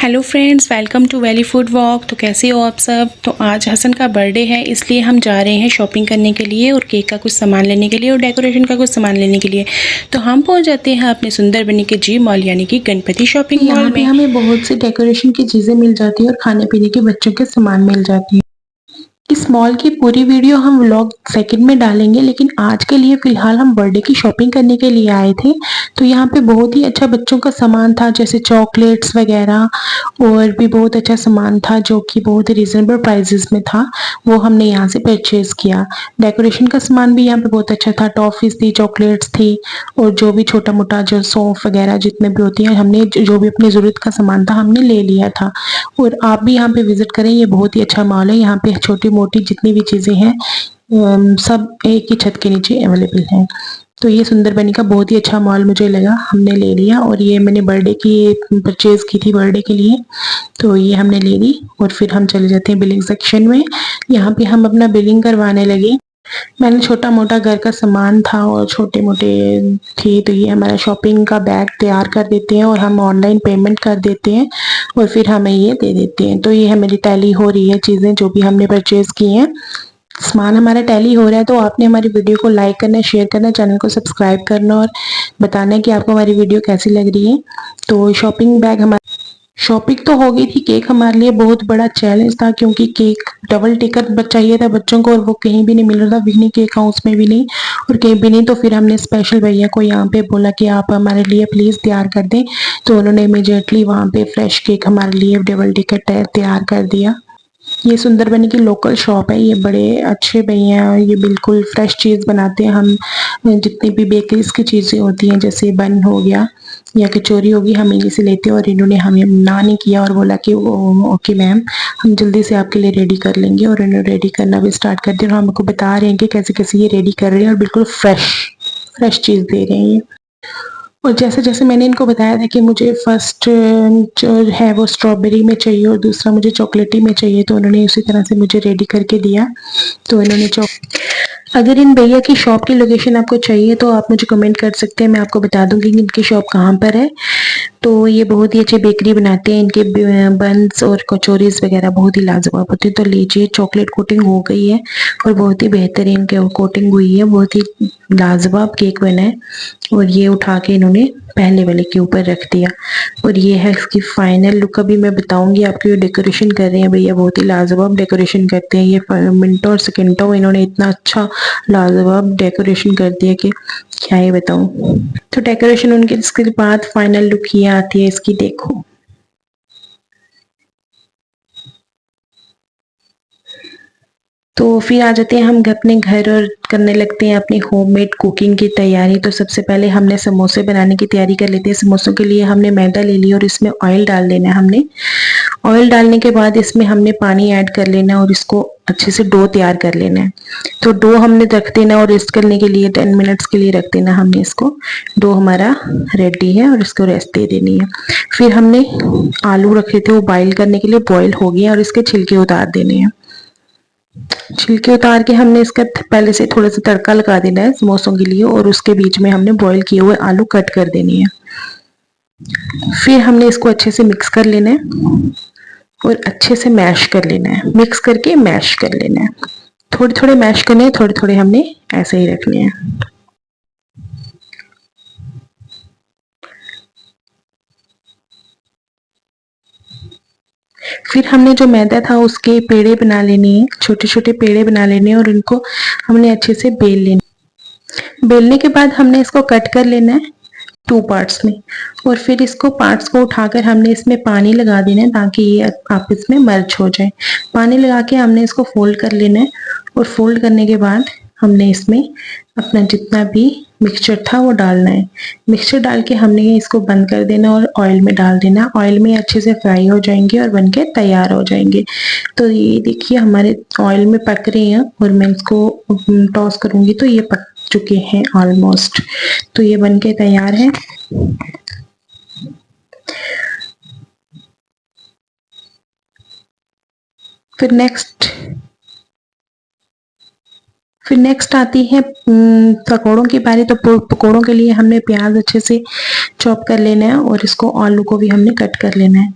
Hello friends, welcome to valley food walk. तो कैसे हो आप सब। तो आज हसन का बर्थडे है, इसलिए हम जा रहे हैं शॉपिंग करने के लिए और केक का कुछ सामान लेने के लिए और डेकोरेशन का कुछ सामान लेने के लिए। तो हम पहुंच जाते हैं अपने सुंदर बनी के जी मॉल यानी कि गणपति शॉपिंग मॉल में। हमें बहुत सी डेकोरेशन की चीजें मिल जाती है और खाने पीने के बच्चों के सामान मिल जाती है। इस मॉल की पूरी वीडियो हम व्लॉग सेकंड में डालेंगे, लेकिन आज के लिए फिलहाल हम बर्थडे की शॉपिंग करने के लिए आए थे। तो यहाँ पे बहुत ही अच्छा बच्चों का सामान था, जैसे चॉकलेट्स वगैरह, और भी बहुत अच्छा सामान था जो कि बहुत ही रिजनेबल प्राइसेस में था। वो हमने यहाँ से परचेज किया। डेकोरेशन का सामान भी यहाँ पे बहुत अच्छा था, टॉफीज थी, चॉकलेट्स थी, और जो भी छोटा मोटा जो सौंफ वगैरह जितने भी होती है, हमने जो भी अपनी जरूरत का सामान था हमने ले लिया था। और आप भी यहाँ पे विजिट करें, ये बहुत ही अच्छा मॉल है। यहाँ पे छोटी मोटी जितनी भी चीजें हैं सब एक ही छत के नीचे अवेलेबल हैं। तो ये सुंदर बनी का बहुत ही अच्छा मॉल मुझे लगा, हमने ले लिया। और ये मैंने बर्थडे की परचेज की थी बर्थडे के लिए, तो ये हमने ले ली। और फिर हम चले जाते हैं बिलिंग सेक्शन में। यहाँ पे हम अपना बिलिंग करवाने लगे। मैंने छोटा मोटा घर का सामान था और छोटे मोटे थी, तो ये हमारा शॉपिंग का बैग तैयार कर देते हैं और हम ऑनलाइन पेमेंट कर देते हैं और फिर हमें ये दे देते हैं। तो ये हमारी टैली हो रही है चीजें जो भी हमने परचेज की हैं। सामान हमारा टैली हो रहा है। तो आपने हमारी वीडियो को लाइक करना, शेयर करना, चैनल को सब्सक्राइब करना और बताना कि आपको हमारी वीडियो कैसी लग रही है। तो शॉपिंग बैग हमारा शॉपिंग तो हो गई थी। केक हमारे लिए बहुत बड़ा चैलेंज था, क्योंकि केक डबल टिकट चाहिए था बच्चों को और वो कहीं भी नहीं मिल रहा था, विनी केक हाउस में भी नहीं और कहीं भी नहीं। तो फिर हमने स्पेशल भैया को यहाँ पे बोला कि आप हमारे लिए प्लीज तैयार कर दें। तो उन्होंने इमीडिएटली वहाँ पे फ्रेश केक हमारे लिए डबल टिकट तैयार कर दिया। ये सुंदरबनी की लोकल शॉप है, ये बड़े अच्छे भैया हैं, ये बिल्कुल फ्रेश चीज बनाते हैं। हम जितनी भी बेकरीज की चीजें होती हैं, जैसे बन हो गया या कचौरी होगी, हम इन्हीं से लेते हैं। और इन्होंने हमें मना नहीं किया और बोला कि ओके मैम, हम जल्दी से आपके लिए रेडी कर लेंगे। और इन्होंने रेडी करना भी स्टार्ट कर दिया और हमको बता रहे हैं कि कैसे कैसे ये रेडी कर रहे हैं और बिल्कुल फ्रेश फ्रेश चीज दे रहे हैं ये। और जैसे जैसे मैंने इनको बताया था कि मुझे फर्स्ट जो है वो स्ट्रॉबेरी में चाहिए और दूसरा मुझे चॉकलेटी में चाहिए, तो उन्होंने उसी तरह से मुझे रेडी करके दिया। तो इन्होंने अगर इन भैया की शॉप की लोकेशन आपको चाहिए तो आप मुझे कमेंट कर सकते हैं, मैं आपको बता दूंगी कि इनकी शॉप कहाँ पर है। तो ये बहुत ही अच्छी बेकरी बनाते हैं, इनके बंस और कचौरीज वगैरह बहुत ही लाजवाब होती है। तो लीजिए, चॉकलेट कोटिंग हो गई है और बहुत ही बेहतरीन कोटिंग हुई है, बहुत ही लाजवाब केक बना है। और ये उठा के इन्होंने पहले वाले के ऊपर रख दिया और ये है इसकी फाइनल लुक। अभी मैं बताऊंगी आपको। ये डेकोरेशन कर रहे हैं भैया, बहुत ही लाजवाब डेकोरेशन करते हैं ये। मिनटों और सेकंडों में इन्होंने इतना अच्छा लाजवाब डेकोरेशन कर दिया कि क्या ही बताऊं। तो डेकोरेशन उनके इसके बाद फाइनल लुक ये आती है इसकी, देखो। तो फिर आ जाते हैं हम अपने घर और करने लगते हैं अपनी होममेड कुकिंग की तैयारी। तो सबसे पहले हमने समोसे बनाने की तैयारी कर लेते हैं। समोसों के लिए हमने मैदा ले लिया और इसमें ऑयल डाल देना है हमने। ऑयल डालने के बाद इसमें हमने पानी ऐड कर लेना है और इसको अच्छे से डो तैयार कर लेना है। तो डो हमने रख देना और रेस्ट करने के लिए 10 मिनट्स के लिए रख देना हमने इसको। डो हमारा रेडी है और इसको रेस्ट दे देनी है। फिर हमने आलू रखे थे वो बॉईल करने के लिए, बॉईल हो गए और इसके छिलके उतार देने हैं। छिलके उतार के हमने इसका पहले से थोड़ा सा तड़का लगा देना है समोसों के लिए और उसके बीच में हमने बॉईल किए हुए आलू कट कर देनी है। फिर हमने इसको अच्छे से मिक्स कर लेना है और अच्छे से मैश कर लेना है। मिक्स करके मैश कर लेना है। थोड़े थोड़े मैश करने हैं, थोड़े थोड़े हमने ऐसे ही रखने हैं। फिर हमने जो मैदा था उसके पेड़े बना लेने हैं, छोटे छोटे पेड़े बना लेने हैं और इनको हमने अच्छे से बेल लेना। बेलने के बाद हमने इसको कट कर लेना है 2 पार्ट्स में और फिर इसको पार्ट्स को उठाकर हमने इसमें पानी लगा देना है ताकि ये आपस में मर्ज हो जाए। पानी लगा के हमने इसको फोल्ड कर लेना है और फोल्ड करने के बाद हमने इसमें अपना जितना भी मिक्सचर था वो डालना है। मिक्सचर डाल के हमने इसको बंद कर देना और ऑयल में डाल देना। ऑयल में अच्छे से फ्राई हो जाएंगे और बनके तैयार हो जाएंगे। तो ये देखिए हमारे ऑयल में पक रहे हैं और मैं इसको टॉस करूंगी तो ये पक चुके हैं ऑलमोस्ट। तो ये बनके तैयार है। फिर नेक्स्ट आती है पकौड़ों की बारी। तो पकौड़ों के लिए हमने प्याज अच्छे से चॉप कर लेना है और इसको आलू को भी हमने कट कर लेना है।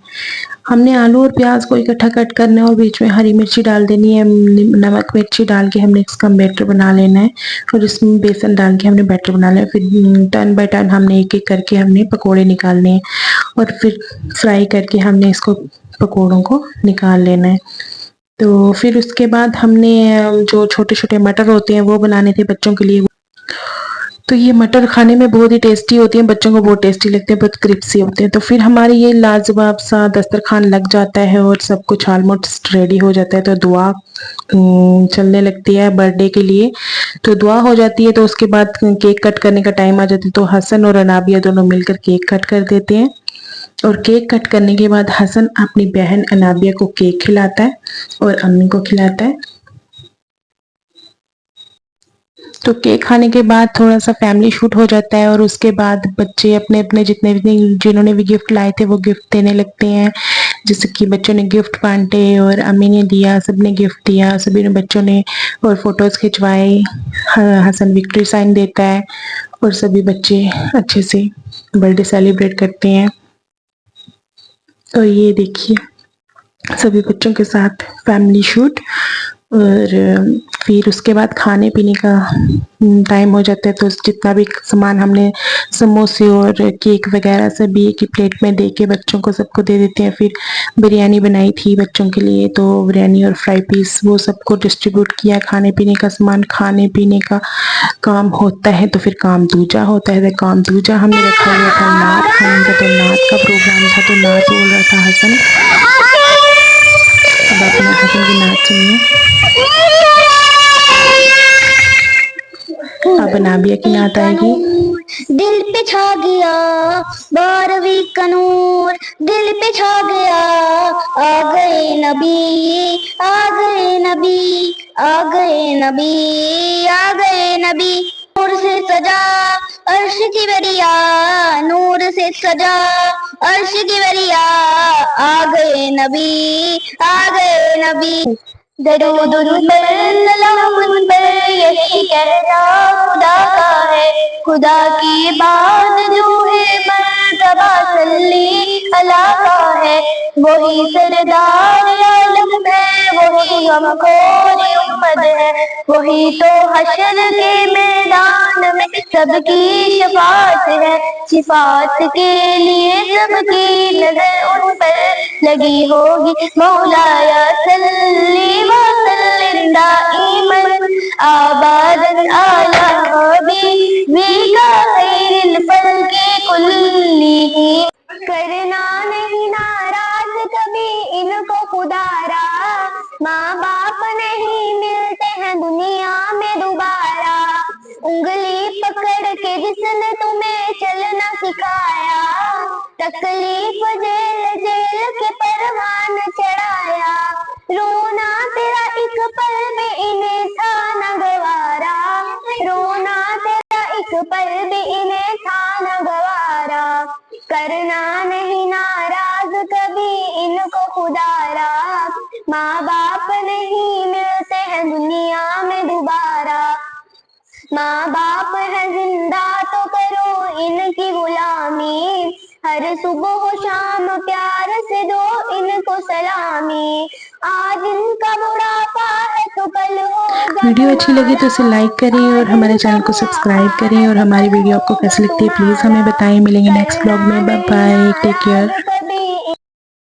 हमने आलू और प्याज को इकट्ठा कट करना है और बीच में हरी मिर्ची डाल देनी है। नमक मिर्ची डाल के हमने इसका बैटर बना लेना है और इसमें बेसन डाल के हमने बैटर बना लेना है। फिर टर्न बाय टर्न हमने एक एक करके हमने पकोड़े निकालने हैं और फिर फ्राई करके हमने इसको पकोड़ों को निकाल लेना है। तो फिर उसके बाद हमने जो छोटे छोटे मटर होते हैं वो बनाने थे बच्चों के लिए। तो ये मटर खाने में बहुत ही टेस्टी होती हैं, बच्चों को बहुत टेस्टी लगते हैं, बहुत क्रिस्पी होते हैं। तो फिर हमारे ये लाजवाब सा दस्तरखान लग जाता है और सब कुछ ऑलमोस्ट रेडी हो जाता है। तो दुआ चलने लगती है बर्थडे के लिए। तो दुआ हो जाती है तो उसके बाद केक कट करने का टाइम आ जाता है। तो हसन और अनाबिया दोनों मिलकर केक कट कर देते हैं और केक कट करने के बाद हसन अपनी बहन अनाबिया को केक खिलाता है और अम्मी को खिलाता है। तो केक खाने के बाद थोड़ा सा फैमिली शूट हो जाता है और उसके बाद बच्चे अपने अपने जिन्होंने भी गिफ्ट लाए थे वो गिफ्ट देने लगते हैं। जैसे कि बच्चों ने गिफ्ट बांटे और अम्मी ने दिया, सबने गिफ्ट दिया, सभी ने बच्चों ने और फोटोज खिंचवाए। हसन विक्ट्री साइन देता है और सभी बच्चे अच्छे से बर्थडे सेलिब्रेट करते हैं। और ये देखिए सभी बच्चों के साथ फैमिली शूट। और फिर उसके बाद खाने पीने का टाइम हो जाता है। तो जितना भी सामान हमने समोसे और केक वगैरह सभी एक ही प्लेट में दे के बच्चों को सबको दे देते हैं। फिर बिरयानी बनाई थी बच्चों के लिए, तो बिरयानी और फ्राई पीस वो सबको डिस्ट्रीब्यूट किया। खाने पीने का सामान, खाने पीने का काम होता है तो फिर काम दूजा होता है। तो काम दूजा हमने रखा हुआ था नात खाने का, तो नात का प्रोग्राम था। तो नात बोल रहा था हसन। अब अपने हसन की नात सुनिए। अब अनाबिया की नात आएगी। दिल पे छा गया 12वीं का नूर, दिल पे छा गया, आ गए नबी, आ गए नबी, आ गए नबी, आ गए नबी। नूर से सजा अर्श की वरिया, नूर से सजा अर्श की वरिया, आ गए नबी, आ गए नबी। दरूद उन पर सलाम उन पर, यही कहना खुदा का है। खुदा की बात जो है मर्तबा सल्ली अला का है। वही सरदार आलम है, वही गमखोर उम्मत है। वही तो हश्र के मैदान में सबकी शफात है। शिफात के लिए सबकी नजर उन पर लगी होगी। मौलाया सल्ली दाइमन आबादन आला हबीबिका खैरिल फल्की कुल्ली। करना नहीं नाराज कभी इनको खुदारा, माँ बाप नहीं मिलते हैं दुनिया में दोबारा। उंगली पकड़ के जिसने तुम्हें चलना सिखाया, तकलीफ जेल जेल के परवान चढ़ाया। रोना तेरा एक पल में इन्हें था न गवारा, रोना तेरा एक पल भी इन्हें था न गवारा। करना नहीं नाराज कभी इनको खुदारा, माँ बाप नहीं मिलते हैं दुनिया में दोबारा। माँ बाप है जिंदा तो करो इनकी गुलामी, हर सुबह शाम प्यार से दो इनको सलामी। आज इनका बुढ़ापा है तो कल होगा। वीडियो अच्छी लगी तो इसे लाइक करें और हमारे चैनल को सब्सक्राइब करें। और हमारी वीडियो आपको कैसी लगती है प्लीज़ हमें बताएं। मिलेंगे नेक्स्ट ब्लॉग में। Bye bye, take care.